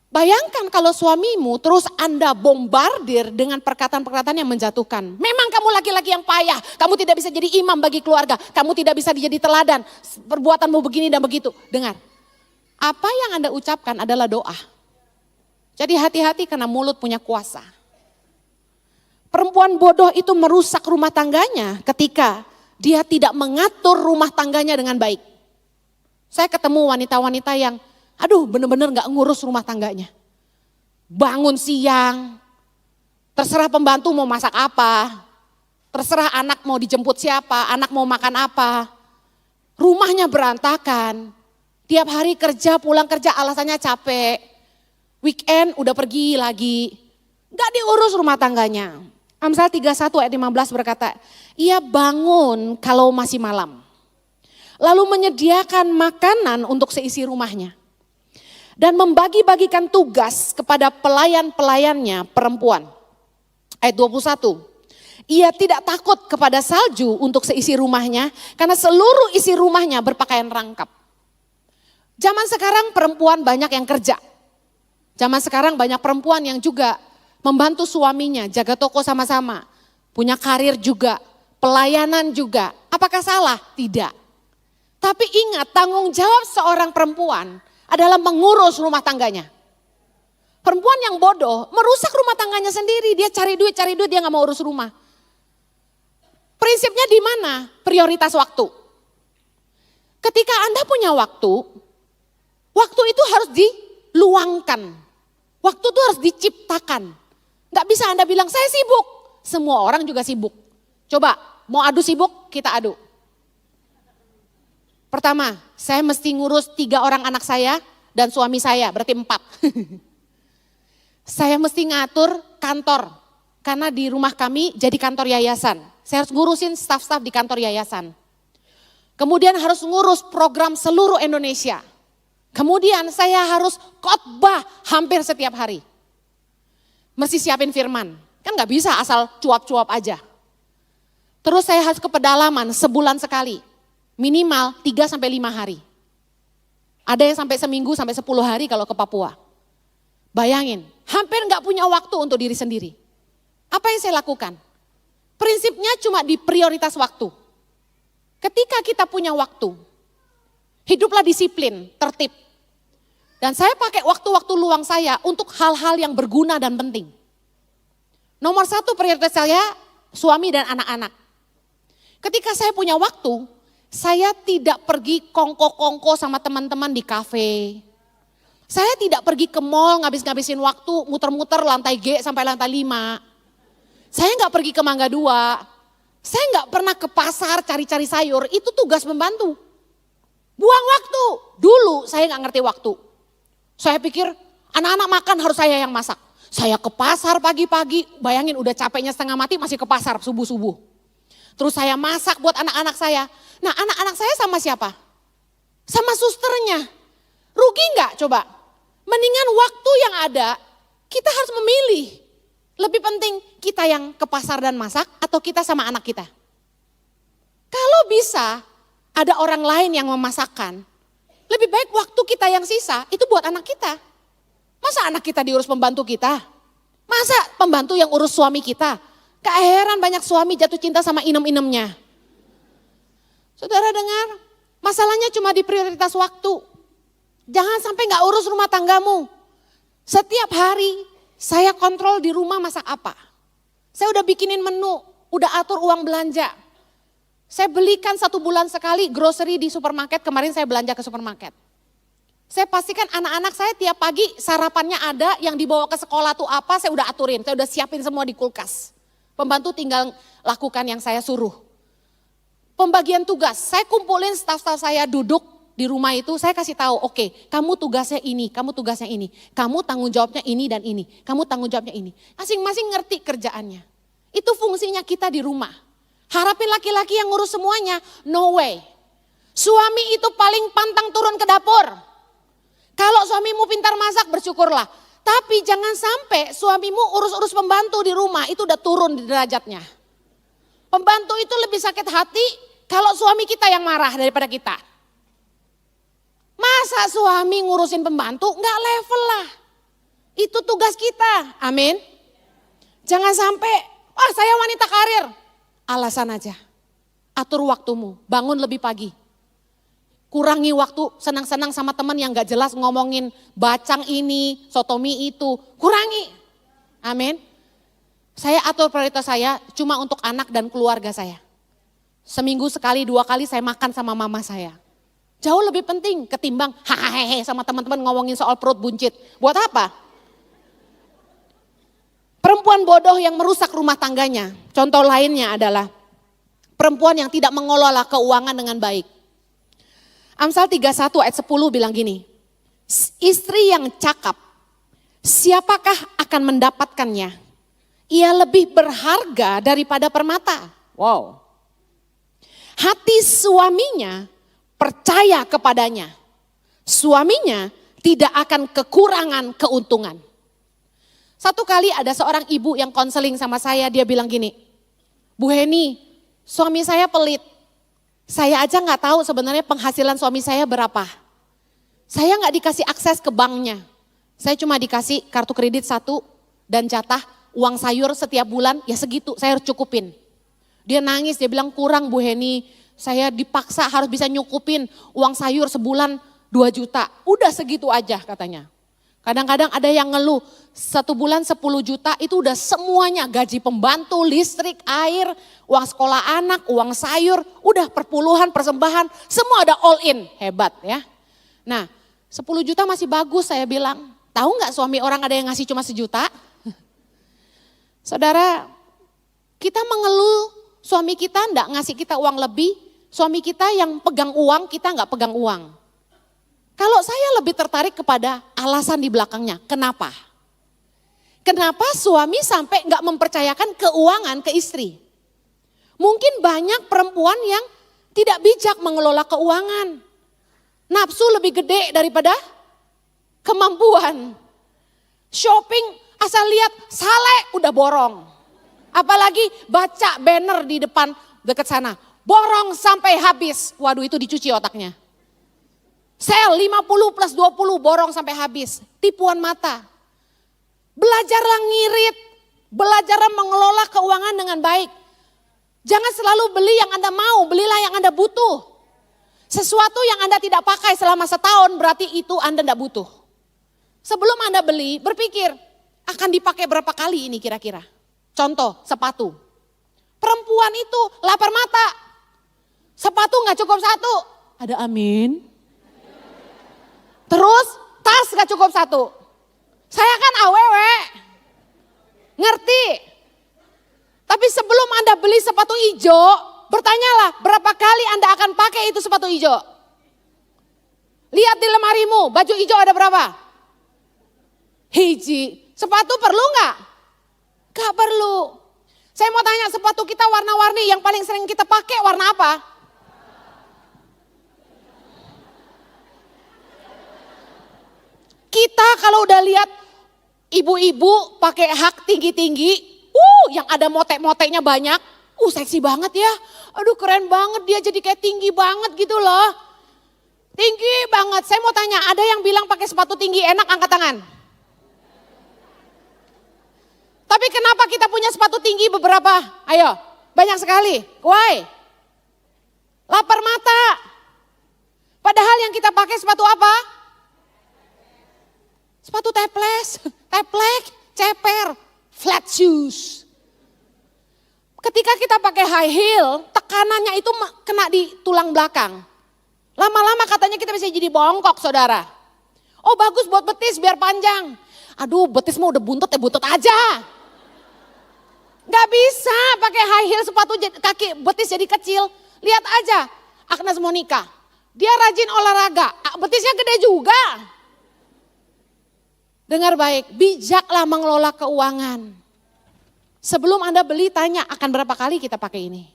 Bayangkan kalau suamimu terus Anda bombardir dengan perkataan-perkataan yang menjatuhkan. Memang kamu laki-laki yang payah, kamu tidak bisa jadi imam bagi keluarga, kamu tidak bisa jadi teladan, perbuatanmu begini dan begitu. Dengar, apa yang Anda ucapkan adalah doa. Jadi hati-hati karena mulut punya kuasa. Perempuan bodoh itu merusak rumah tangganya ketika dia tidak mengatur rumah tangganya dengan baik. Saya ketemu wanita-wanita yang benar-benar gak ngurus rumah tangganya. Bangun siang, terserah pembantu mau masak apa, terserah anak mau dijemput siapa, anak mau makan apa. Rumahnya berantakan, tiap hari kerja pulang kerja alasannya capek. Weekend udah pergi lagi, gak diurus rumah tangganya. Amsal 31 ayat 15 berkata, ia bangun kalau masih malam, lalu menyediakan makanan untuk seisi rumahnya. Dan membagi-bagikan tugas kepada pelayan-pelayannya perempuan. Ayat 21, ia tidak takut kepada salju untuk seisi rumahnya, karena seluruh isi rumahnya berpakaian rangkap. Zaman sekarang perempuan banyak yang kerja. Zaman sekarang banyak perempuan yang juga membantu suaminya, jaga toko sama-sama. Punya karir juga, pelayanan juga. Apakah salah? Tidak. Tapi ingat, tanggung jawab seorang perempuan adalah mengurus rumah tangganya. Perempuan yang bodoh merusak rumah tangganya sendiri. Dia cari duit, dia gak mau urus rumah. Prinsipnya di mana? Prioritas waktu. Ketika Anda punya waktu itu harus diluangkan. Waktu itu harus diciptakan. Gak bisa Anda bilang, saya sibuk. Semua orang juga sibuk. Coba, mau adu sibuk, kita adu. Pertama, saya mesti ngurus 3 orang anak saya dan suami saya, berarti 4. Saya mesti ngatur kantor, karena di rumah kami jadi kantor yayasan. Saya harus ngurusin staf-staf di kantor yayasan. Kemudian harus ngurus program seluruh Indonesia. Kemudian saya harus khotbah hampir setiap hari. Mesti siapin firman, kan gak bisa asal cuap-cuap aja. Terus saya harus ke pedalaman sebulan sekali. Minimal 3-5 hari. Ada yang sampai seminggu, sampai 10 hari kalau ke Papua. Bayangin, hampir gak punya waktu untuk diri sendiri. Apa yang saya lakukan? Prinsipnya cuma di prioritas waktu. Ketika kita punya waktu, hiduplah disiplin, tertib. Dan saya pakai waktu-waktu luang saya untuk hal-hal yang berguna dan penting. Nomor 1 prioritas saya, suami dan anak-anak. Ketika saya punya waktu, saya tidak pergi kongko-kongko sama teman-teman di kafe. Saya tidak pergi ke mall ngabis-ngabisin waktu muter-muter lantai G sampai lantai 5. Saya nggak pergi ke Mangga 2. Saya nggak pernah ke pasar cari-cari sayur, itu tugas membantu. Buang waktu. Dulu saya nggak ngerti waktu. Saya pikir anak-anak makan harus saya yang masak. Saya ke pasar pagi-pagi, bayangin udah capeknya setengah mati masih ke pasar subuh-subuh. Terus saya masak buat anak-anak saya. Nah anak-anak saya sama siapa? Sama susternya. Rugi nggak coba? Mendingan waktu yang ada kita harus memilih. Lebih penting kita yang ke pasar dan masak atau kita sama anak kita? Kalau bisa ada orang lain yang memasakkan, lebih baik waktu kita yang sisa itu buat anak kita. Masa anak kita diurus pembantu kita? Masa pembantu yang urus suami kita? Gak heran banyak suami jatuh cinta sama inem-inemnya. Saudara dengar, masalahnya cuma di prioritas waktu. Jangan sampai gak urus rumah tanggamu. Setiap hari saya kontrol di rumah masak apa. Saya udah bikinin menu, udah atur uang belanja. Saya belikan 1 bulan sekali grocery di supermarket, kemarin saya belanja ke supermarket. Saya pastikan anak-anak saya tiap pagi sarapannya ada, yang dibawa ke sekolah tuh apa saya udah aturin, saya udah siapin semua di kulkas. Pembantu tinggal lakukan yang saya suruh. Pembagian tugas, saya kumpulin staf-staf saya duduk di rumah itu saya kasih tahu, oke, kamu tugasnya ini, kamu tugasnya ini. Kamu tanggung jawabnya ini dan ini. Kamu tanggung jawabnya ini. Masing-masing ngerti kerjaannya. Itu fungsinya kita di rumah. Harapin laki-laki yang ngurus semuanya, no way. Suami itu paling pantang turun ke dapur. Kalau suamimu pintar masak, bersyukurlah. Tapi jangan sampai suamimu urus-urus pembantu di rumah, itu udah turun di derajatnya. Pembantu itu lebih sakit hati kalau suami kita yang marah daripada kita. Masa suami ngurusin pembantu? Enggak level lah. Itu tugas kita, amin. Jangan sampai, saya wanita karir. Alasan aja, atur waktumu, bangun lebih pagi. Kurangi waktu senang-senang sama teman yang gak jelas ngomongin bacang ini, sotomi itu. Kurangi. Amin. Saya atur prioritas saya cuma untuk anak dan keluarga saya. Seminggu sekali, 2 kali saya makan sama mama saya. Jauh lebih penting ketimbang hahaha sama teman-teman ngomongin soal perut buncit. Buat apa? Perempuan bodoh yang merusak rumah tangganya. Contoh lainnya adalah perempuan yang tidak mengelola keuangan dengan baik. Amsal 31 ayat 10 bilang gini, istri yang cakap, siapakah akan mendapatkannya? Ia lebih berharga daripada permata. Wow. Hati suaminya percaya kepadanya. Suaminya tidak akan kekurangan keuntungan. Satu kali ada seorang ibu yang konseling sama saya, dia bilang gini, Bu Heni, suami saya pelit. Saya aja nggak tahu sebenarnya penghasilan suami saya berapa. Saya nggak dikasih akses ke banknya. Saya cuma dikasih kartu kredit 1 dan jatah uang sayur setiap bulan, ya segitu saya harus cukupin. Dia nangis, dia bilang kurang Bu Heni, saya dipaksa harus bisa nyukupin uang sayur sebulan 2 juta. Udah segitu aja katanya. Kadang-kadang ada yang ngeluh, 1 bulan 10 juta itu udah semuanya, gaji pembantu, listrik, air, uang sekolah anak, uang sayur, udah perpuluhan, persembahan, semua ada all in, hebat ya. Nah 10 juta masih bagus saya bilang, tahu nggak suami orang ada yang ngasih cuma 1 juta? Saudara, kita mengeluh suami kita enggak ngasih kita uang lebih, suami kita yang pegang uang, kita enggak pegang uang. Kalau saya lebih tertarik kepada alasan di belakangnya, kenapa? Kenapa suami sampai enggak mempercayakan keuangan ke istri? Mungkin banyak perempuan yang tidak bijak mengelola keuangan. Nafsu lebih gede daripada kemampuan. Shopping asal lihat sale udah borong. Apalagi baca banner di depan dekat sana. Borong sampai habis. Waduh itu dicuci otaknya. Sale 50 plus 20 borong sampai habis. Tipuan mata. Belajarlah ngirit. Belajarlah mengelola keuangan dengan baik. Jangan selalu beli yang Anda mau, belilah yang Anda butuh. Sesuatu yang Anda tidak pakai selama setahun berarti itu Anda tidak butuh. Sebelum Anda beli, berpikir akan dipakai berapa kali ini kira-kira. Contoh, sepatu. Perempuan itu lapar mata. Sepatu gak cukup 1. Ada amin. Terus tas gak cukup 1. Saya kan awewe. Ngerti. Tapi sebelum Anda beli sepatu hijau, bertanyalah berapa kali Anda akan pakai itu sepatu hijau. Lihat di lemarimu, baju hijau ada berapa? Hiji. Sepatu perlu gak? Gak perlu. Saya mau tanya, sepatu kita warna-warni yang paling sering kita pakai warna apa? Kita kalau udah lihat ibu-ibu pakai hak tinggi-tinggi, yang ada motek-moteknya banyak, seksi banget ya. Aduh keren banget dia jadi kayak tinggi banget gitu loh. Tinggi banget. Saya mau tanya, ada yang bilang pakai sepatu tinggi enak, angkat tangan. Tapi kenapa kita punya sepatu tinggi beberapa? Ayo, banyak sekali. Why? Lapar mata. Padahal yang kita pakai sepatu apa? Sepatu teples, teplek, ceper, flat shoes. Ketika kita pakai high heel, tekanannya itu kena di tulang belakang. Lama-lama katanya kita bisa jadi bongkok, saudara. Oh bagus buat betis biar panjang. Aduh betis mah udah buntut ya buntut aja. Gak bisa pakai high heel sepatu kaki betis jadi kecil. Lihat aja Agnes Monica. Dia rajin olahraga, betisnya gede juga. Dengar baik, bijaklah mengelola keuangan. Sebelum Anda beli, tanya akan berapa kali kita pakai ini.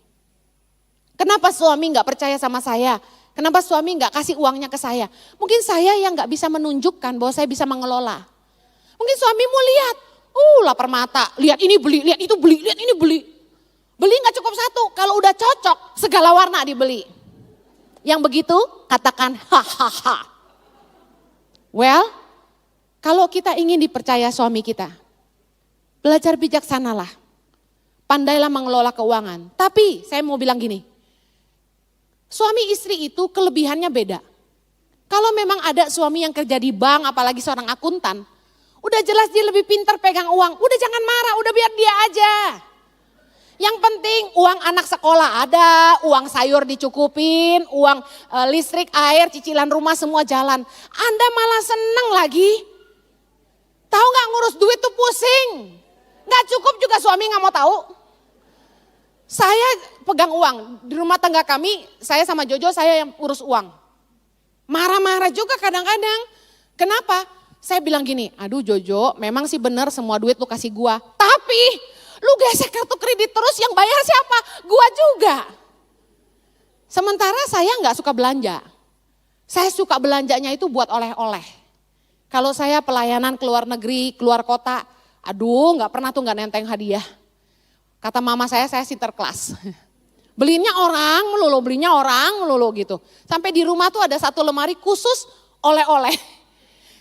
Kenapa suami gak percaya sama saya? Kenapa suami gak kasih uangnya ke saya? Mungkin saya yang gak bisa menunjukkan bahwa saya bisa mengelola. Mungkin suamimu lihat, lapar mata, lihat ini beli, lihat itu beli, lihat ini beli. Beli gak cukup satu, kalau udah cocok segala warna dibeli. Yang begitu katakan hahaha. Well, kalau kita ingin dipercaya suami kita, belajar bijaksanalah. Pandailah mengelola keuangan. Tapi saya mau bilang gini, suami istri itu kelebihannya beda. Kalau memang ada suami yang kerja di bank, apalagi seorang akuntan, udah jelas dia lebih pintar pegang uang, udah jangan marah, udah biar dia aja. Yang penting uang anak sekolah ada, uang sayur dicukupin, uang listrik, air, cicilan rumah semua jalan. Anda malah seneng lagi. Tahu gak ngurus duit tuh pusing. Gak cukup juga suami gak mau tahu. Saya pegang uang, di rumah tangga kami, saya sama Jojo saya yang urus uang. Marah-marah juga kadang-kadang. Kenapa? Saya bilang gini, aduh Jojo memang sih bener semua duit lu kasih gua. Tapi lu gesek kartu kredit terus yang bayar siapa? Gua juga. Sementara saya gak suka belanja. Saya suka belanjanya itu buat oleh-oleh. Kalau saya pelayanan ke luar negeri, keluar kota, aduh gak pernah tuh gak nenteng hadiah. Kata mama saya sinterklas. Belinya orang melulu gitu. Sampai di rumah tuh ada satu lemari khusus oleh-oleh.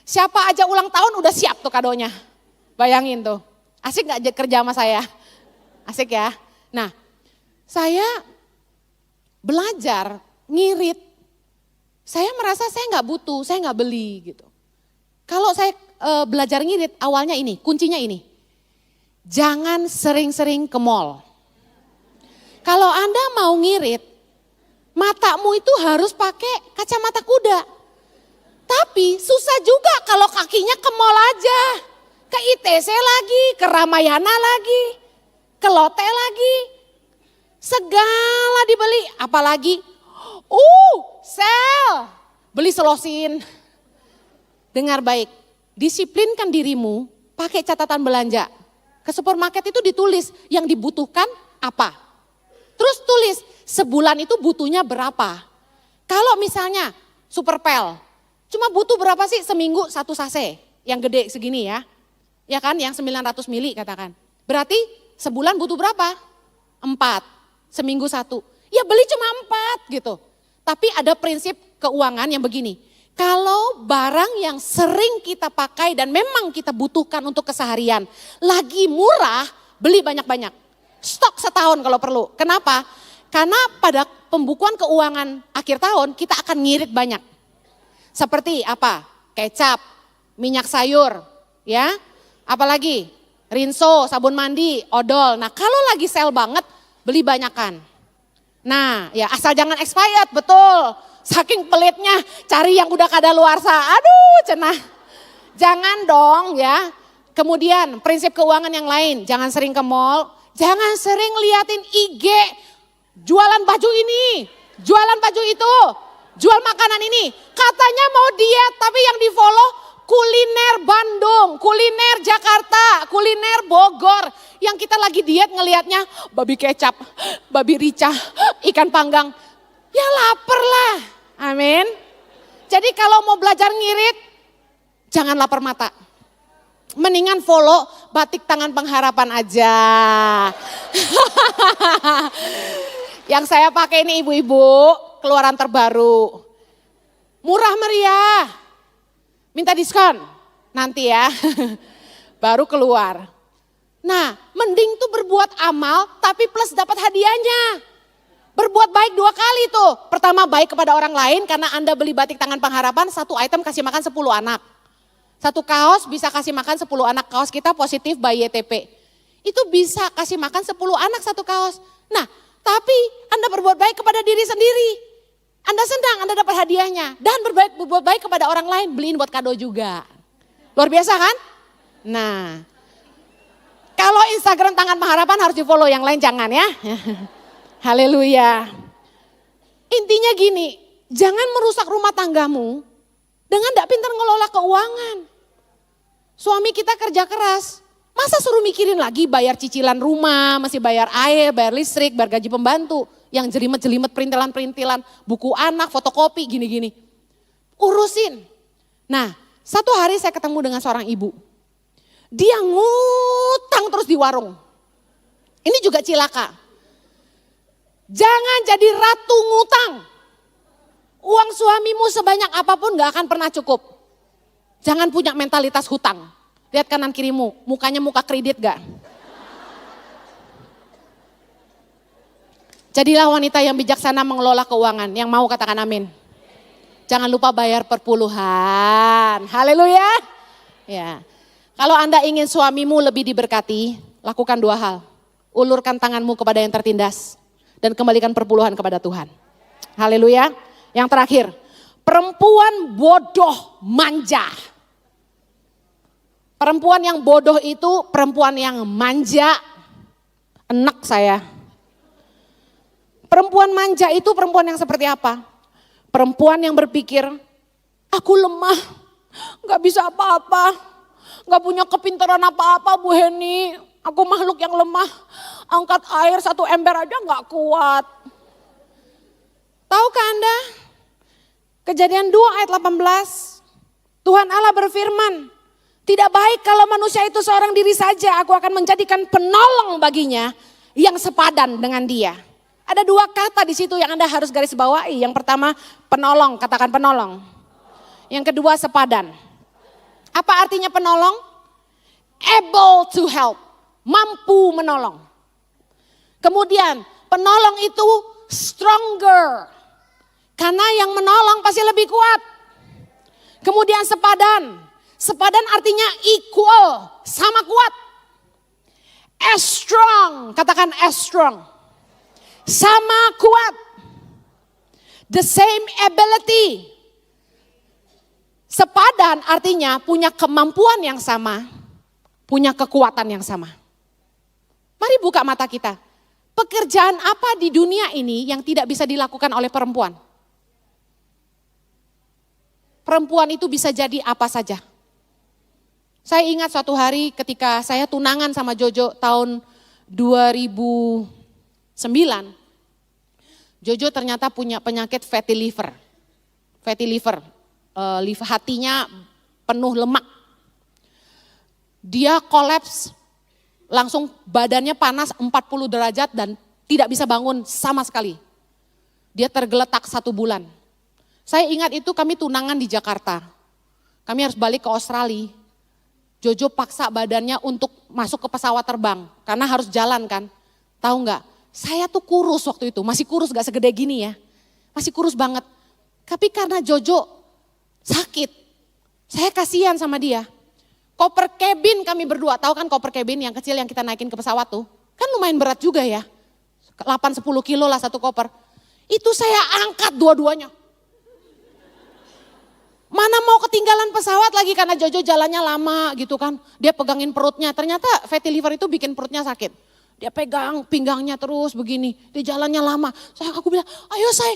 Siapa aja ulang tahun udah siap tuh kadonya. Bayangin tuh. Asik gak kerja sama saya? Asik ya? Nah, saya belajar ngirit. Saya merasa saya gak butuh, saya gak beli gitu. Kalau saya belajar ngirit awalnya ini, kuncinya ini. Jangan sering-sering ke mall. Kalau Anda mau ngirit, matamu itu harus pakai kacamata kuda. Tapi susah juga kalau kakinya ke mall aja. Ke ITC lagi, ke Ramayana lagi, ke Lotte lagi. Segala dibeli, apalagi sale. Beli selosin. Dengar baik, disiplinkan dirimu pakai catatan belanja. Ke supermarket itu ditulis yang dibutuhkan apa. Terus tulis sebulan itu butuhnya berapa. Kalau misalnya Superpel, cuma butuh berapa sih seminggu satu sase yang gede segini ya. Ya kan yang 900 mili katakan. Berarti sebulan butuh berapa? 4, seminggu 1. Ya beli cuma 4 gitu. Tapi ada prinsip keuangan yang begini. Kalau barang yang sering kita pakai dan memang kita butuhkan untuk keseharian. Lagi murah, beli banyak-banyak. Stok setahun kalau perlu. Kenapa? Karena pada pembukuan keuangan akhir tahun kita akan ngirit banyak. Seperti apa? Kecap, minyak sayur, ya. Apalagi rinso, sabun mandi, odol. Nah kalau lagi sale banget beli banyakan. Nah ya asal jangan expired, betul. Saking pelitnya cari yang udah kadaluarsa. Aduh cenah. Jangan dong ya. Kemudian prinsip keuangan yang lain. Jangan sering ke mall. Jangan sering liatin IG. Jualan baju ini. Jualan baju itu. Jual makanan ini. Katanya mau diet tapi yang di follow kuliner Bandung, kuliner Jakarta, kuliner Bogor. Yang kita lagi diet ngelihatnya babi kecap, babi rica, ikan panggang. Ya lapar lah, amin. Jadi kalau mau belajar ngirit, jangan lapar mata. Mendingan follow batik tangan pengharapan aja. Yang saya pakai ini ibu-ibu, keluaran terbaru. Murah meriah. Minta diskon nanti ya, baru keluar. Nah mending tuh berbuat amal tapi plus dapat hadiahnya. Berbuat baik 2 kali tuh. Pertama baik kepada orang lain karena Anda beli batik tangan pengharapan 1 item kasih makan 10 anak. 1 kaos bisa kasih makan 10 anak, kaos kita positif by YTP. Itu bisa kasih makan 10 anak 1 kaos. Nah tapi Anda berbuat baik kepada diri sendiri. Anda senang, Anda dapat hadiahnya. Dan berbuat baik kepada orang lain, beliin buat kado juga. Luar biasa kan? Nah, kalau Instagram tangan pengharapan harus di follow, yang lain jangan ya. Haleluya. Intinya gini, Jangan merusak rumah tanggamu dengan tidak pintar ngelola keuangan. Suami kita kerja keras, masa suruh mikirin lagi bayar cicilan rumah, masih bayar air, bayar listrik, bayar gaji pembantu. Yang jelimet-jelimet perintilan-perintilan, buku anak, fotokopi, gini-gini. Urusin. Nah, satu hari saya ketemu dengan seorang ibu. Dia ngutang terus di warung. Ini juga cilaka. Jangan jadi ratu ngutang. Uang suamimu sebanyak apapun gak akan pernah cukup. Jangan punya mentalitas hutang. Lihat kanan kirimu, mukanya muka kredit gak? Jadilah wanita yang bijaksana mengelola keuangan. Yang mau katakan amin. Jangan lupa bayar perpuluhan. Haleluya. Ya. Kalau Anda ingin suamimu lebih diberkati, lakukan dua hal. Ulurkan tanganmu kepada yang tertindas dan kembalikan perpuluhan kepada Tuhan. Haleluya. Yang terakhir, perempuan bodoh manja. Perempuan yang bodoh itu perempuan yang manja. Enak saya. Perempuan manja itu perempuan yang seperti apa? Perempuan yang berpikir, aku lemah, gak bisa apa-apa, gak punya kepintaran apa-apa Bu Heni, aku makhluk yang lemah, angkat air 1 ember aja gak kuat. Tahukah Anda? Kejadian 2 ayat 18, Tuhan Allah berfirman, tidak baik kalau manusia itu seorang diri saja, aku akan menjadikan penolong baginya yang sepadan dengan dia. Ada 2 kata di situ yang Anda harus garis bawahi. Yang pertama penolong, katakan penolong. Yang kedua sepadan. Apa artinya penolong? Able to help, mampu menolong. Kemudian penolong itu stronger, karena yang menolong pasti lebih kuat. Kemudian sepadan, sepadan artinya equal, sama kuat. As strong, katakan as strong. Sama kuat. The same ability. Sepadan artinya punya kemampuan yang sama, punya kekuatan yang sama. Mari buka mata kita. Pekerjaan apa di dunia ini yang tidak bisa dilakukan oleh perempuan? Perempuan itu bisa jadi apa saja. Saya ingat suatu hari ketika saya tunangan sama Jojo tahun 2009. Jojo ternyata punya penyakit fatty liver. Fatty liver, hatinya penuh lemak. Dia kolaps, langsung badannya panas 40 derajat dan tidak bisa bangun sama sekali. Dia tergeletak 1 bulan. Saya ingat itu kami tunangan di Jakarta. Kami harus balik ke Australia. Jojo paksa badannya untuk masuk ke pesawat terbang karena harus jalan kan. Tahu nggak? Saya tuh kurus waktu itu, masih kurus gak segede gini ya. Masih kurus banget. Tapi karena Jojo sakit, saya kasihan sama dia. Koper cabin kami berdua, tahu kan koper cabin yang kecil yang kita naikin ke pesawat tuh. Kan lumayan berat juga ya, 8-10 kilo lah satu koper. Itu saya angkat dua-duanya. Mana mau ketinggalan pesawat lagi karena Jojo jalannya lama gitu kan. Dia pegangin perutnya, ternyata fatty liver itu bikin perutnya sakit. Dia pegang pinggangnya terus begini, dia jalannya lama. Aku bilang, ayo say,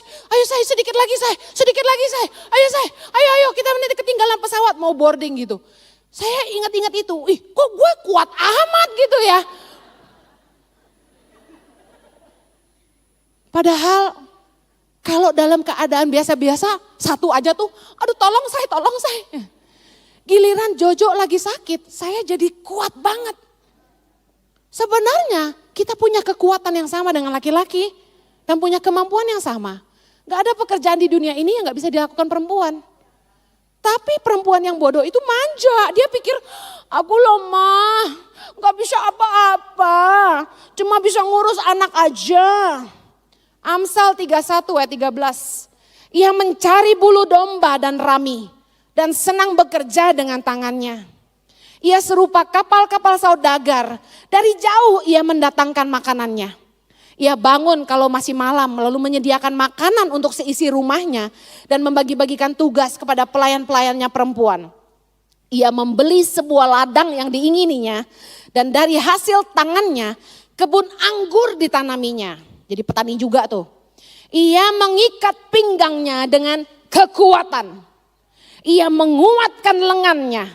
sedikit lagi say, ayo kita nanti ketinggalan pesawat mau boarding gitu. Saya ingat-ingat itu, kok gue kuat amat gitu ya. Padahal kalau dalam keadaan biasa-biasa, satu aja tuh, aduh tolong say. Giliran Jojo lagi sakit, saya jadi kuat banget. Sebenarnya kita punya kekuatan yang sama dengan laki-laki dan punya kemampuan yang sama. Gak ada pekerjaan di dunia ini yang gak bisa dilakukan perempuan. Tapi perempuan yang bodoh itu manja. Dia pikir aku lemah, gak bisa apa-apa. Cuma bisa ngurus anak aja. Amsal 31 ayat 13. Ia mencari bulu domba dan rami dan senang bekerja dengan tangannya. Ia serupa kapal-kapal saudagar, dari jauh ia mendatangkan makanannya. Ia bangun kalau masih malam, lalu menyediakan makanan untuk seisi rumahnya dan membagi-bagikan tugas kepada pelayan-pelayannya perempuan. Ia membeli sebuah ladang yang diingininya dan dari hasil tangannya kebun anggur ditanaminya. Jadi petani juga tuh. Ia mengikat pinggangnya dengan kekuatan. Ia menguatkan lengannya.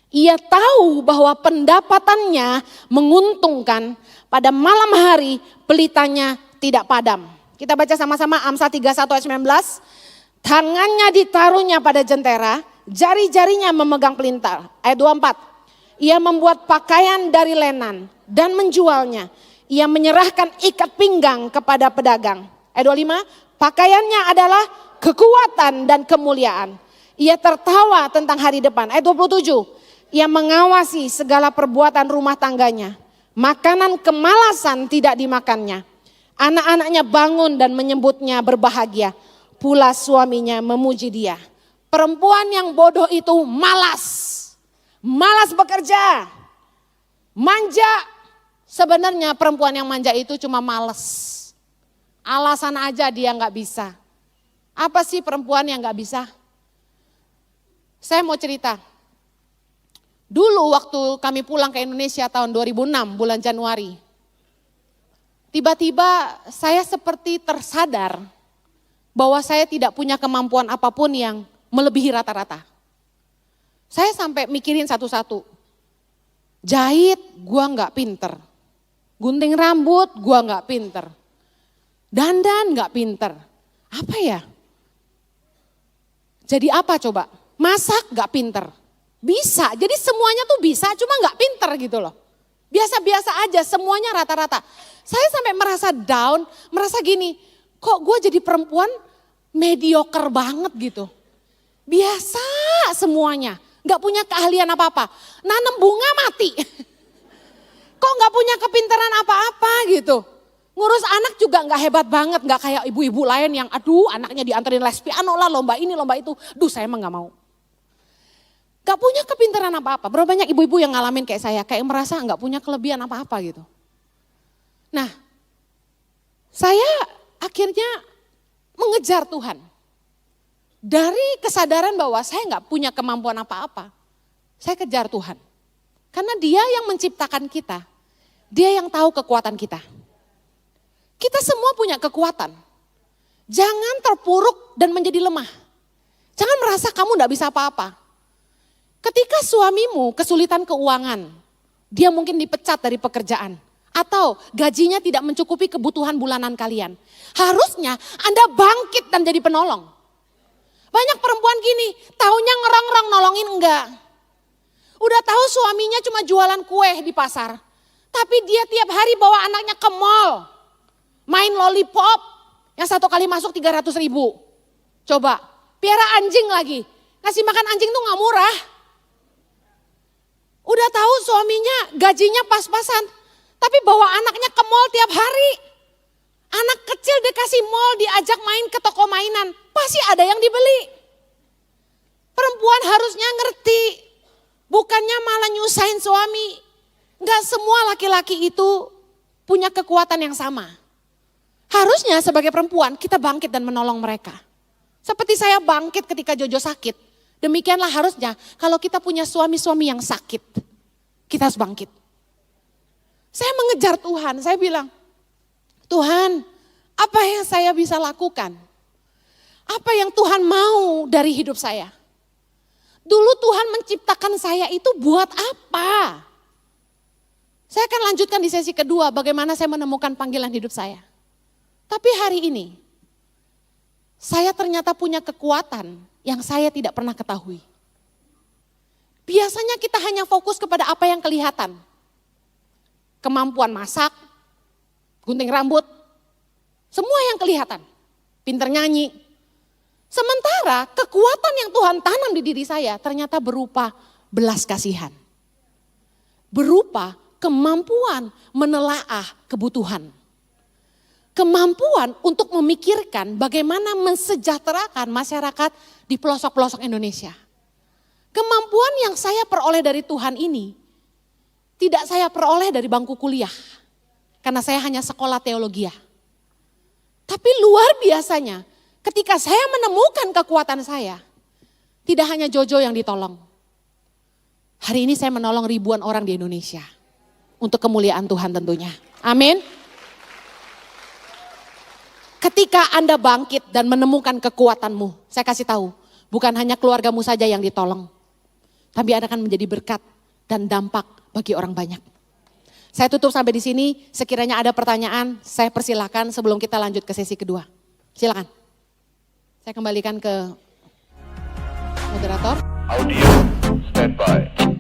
Ia tahu bahwa pendapatannya menguntungkan. Pada malam hari pelitanya tidak padam. Kita baca sama-sama Amsal 31 ayat 19. Tangannya ditaruhnya pada jentera, jari-jarinya memegang pelintar. Ayat 24. Ia membuat pakaian dari lenan dan menjualnya. Ia menyerahkan ikat pinggang kepada pedagang. Ayat 25. Pakaiannya adalah kekuatan dan kemuliaan. Ia tertawa tentang hari depan. Ayat 27. Ia mengawasi segala perbuatan rumah tangganya. Makanan kemalasan tidak dimakannya. Anak-anaknya bangun dan menyebutnya berbahagia. Pula suaminya memuji dia. Perempuan yang bodoh itu malas. Malas bekerja. Manja. Sebenarnya perempuan yang manja itu cuma malas. Alasan aja dia gak bisa. Apa sih perempuan yang gak bisa? Saya mau cerita. Dulu waktu kami pulang ke Indonesia tahun 2006 bulan Januari. Tiba-tiba saya seperti tersadar bahwa saya tidak punya kemampuan apapun yang melebihi rata-rata. Saya sampai mikirin satu-satu. Jahit gua gak pinter. Gunting rambut gua gak pinter. Dandan gak pinter. Apa ya? Jadi apa coba? Masak gak pinter. Bisa, jadi semuanya tuh bisa cuma gak pinter gitu loh. Biasa-biasa aja, semuanya rata-rata. Saya sampai merasa down, merasa gini, kok gue jadi perempuan mediocre banget gitu. Biasa semuanya, gak punya keahlian apa-apa. Nanam bunga mati. Kok gak punya kepintaran apa-apa gitu. Ngurus anak juga gak hebat banget, gak kayak ibu-ibu lain yang aduh anaknya dianterin les piano lah, lomba ini, lomba itu. Duh saya emang gak mau. Gak punya kepintaran apa-apa. Berapa banyak ibu-ibu yang ngalamin kayak saya, kayak merasa gak punya kelebihan apa-apa gitu. Nah, saya akhirnya mengejar Tuhan. Dari kesadaran bahwa saya gak punya kemampuan apa-apa, saya kejar Tuhan. Karena Dia yang menciptakan kita, Dia yang tahu kekuatan kita. Kita semua punya kekuatan. Jangan terpuruk dan menjadi lemah. Jangan merasa kamu gak bisa apa-apa. Ketika suamimu kesulitan keuangan, dia mungkin dipecat dari pekerjaan. Atau gajinya tidak mencukupi kebutuhan bulanan kalian. Harusnya Anda bangkit dan jadi penolong. Banyak perempuan gini, taunya ngerong-rong nolongin enggak. Udah tahu suaminya cuma jualan kue di pasar. Tapi dia tiap hari bawa anaknya ke mall. Main lollipop, yang satu kali masuk 300.000. Coba, piara anjing lagi. Ngasih makan anjing tuh gak murah. Udah tahu suaminya gajinya pas-pasan, tapi bawa anaknya ke mall tiap hari. Anak kecil dikasih mall, diajak main ke toko mainan, pasti ada yang dibeli. Perempuan harusnya ngerti, bukannya malah nyusahin suami. Gak semua laki-laki itu punya kekuatan yang sama. Harusnya sebagai perempuan kita bangkit dan menolong mereka. Seperti saya bangkit ketika Jojo sakit. Demikianlah harusnya kalau kita punya suami-suami yang sakit, kita harus bangkit. Saya mengejar Tuhan, saya bilang, Tuhan apa yang saya bisa lakukan? Apa yang Tuhan mau dari hidup saya? Dulu Tuhan menciptakan saya itu buat apa? Saya akan lanjutkan di sesi kedua bagaimana saya menemukan panggilan hidup saya. Tapi hari ini, saya ternyata punya kekuatan yang saya tidak pernah ketahui. Biasanya kita hanya fokus kepada apa yang kelihatan. Kemampuan masak, gunting rambut, semua yang kelihatan. Pinter nyanyi. Sementara kekuatan yang Tuhan tanam di diri saya ternyata berupa belas kasihan. Berupa kemampuan menelaah kebutuhan. Kemampuan untuk memikirkan bagaimana mensejahterakan masyarakat di pelosok-pelosok Indonesia. Kemampuan yang saya peroleh dari Tuhan ini tidak saya peroleh dari bangku kuliah. Karena saya hanya sekolah teologi. Tapi luar biasanya ketika saya menemukan kekuatan saya, tidak hanya Jojo yang ditolong. Hari ini saya menolong ribuan orang di Indonesia. Untuk kemuliaan Tuhan tentunya. Amin. Ketika Anda bangkit dan menemukan kekuatanmu, saya kasih tahu, bukan hanya keluargamu saja yang ditolong, tapi Anda akan menjadi berkat dan dampak bagi orang banyak. Saya tutup sampai di sini, sekiranya ada pertanyaan, saya persilakan sebelum kita lanjut ke sesi kedua. Silakan. Saya kembalikan ke moderator. Audio standby.